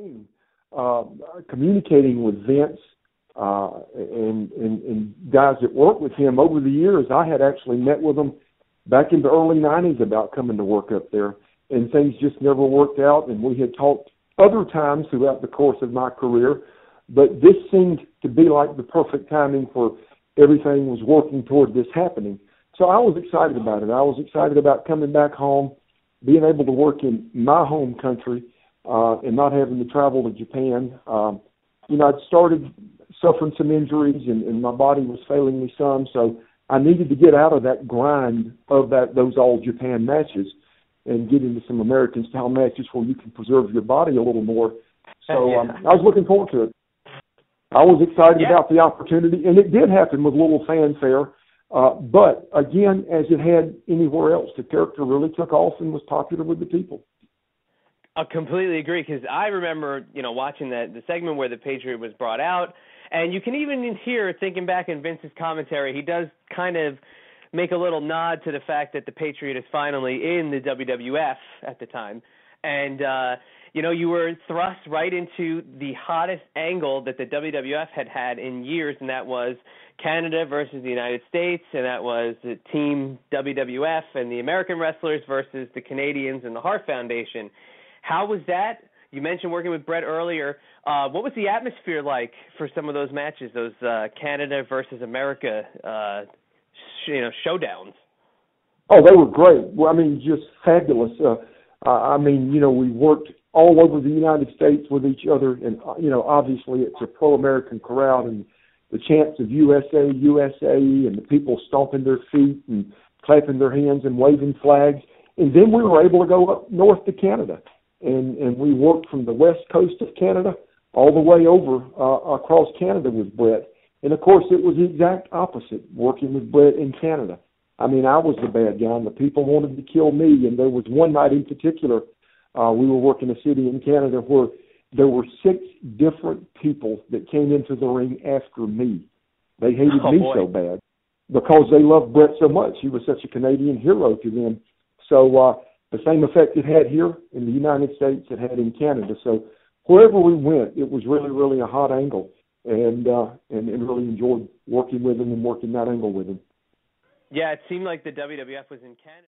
thing. Communicating with Vince and guys that worked with him over the years, I had actually met with them back in the early 90s about coming to work up there, and things just never worked out, and we had talked other times throughout the course of my career, but this seemed to be like the perfect timing for everything was working toward this happening. So I was excited about it. I was excited about coming back home, being able to work in my home country, and not having to travel to Japan. I'd started suffering some injuries, and my body was failing me some, so I needed to get out of that grind of those all-Japan matches and get into some American-style matches where you can preserve your body a little more. So I was looking forward to it. I was excited about the opportunity, and it did happen with little fanfare. But, again, as it had anywhere else, the character really took off and was popular with the people. I completely agree, because I remember, watching the segment where the Patriot was brought out, and you can even hear, thinking back in Vince's commentary, he does kind of make a little nod to the fact that the Patriot is finally in the WWF at the time. And, you were thrust right into the hottest angle that the WWF had in years, and that was Canada versus the United States, and that was the Team WWF and the American wrestlers versus the Canadians and the Hart Foundation. How was that? You mentioned working with Brett earlier. What was the atmosphere like for some of those matches, those Canada versus America, showdowns? Oh, they were great. Well, just fabulous. We worked all over the United States with each other, and, obviously it's a pro-American crowd, and the chants of USA, USA, and the people stomping their feet and clapping their hands and waving flags. And then we were able to go up north to Canada. And we worked from the west coast of Canada all the way over across Canada with Brett. And, of course, it was the exact opposite, working with Brett in Canada. I was the bad guy, and the people wanted to kill me. And there was one night in particular, we were working a city in Canada where there were 6 different people that came into the ring after me. They hated me so bad because they loved Brett so much. He was such a Canadian hero to them. So, the same effect it had here in the United States it had in Canada. So wherever we went, it was really, really a hot angle, and really enjoyed working with him and working that angle with him. Yeah, it seemed like the WWF was in Canada.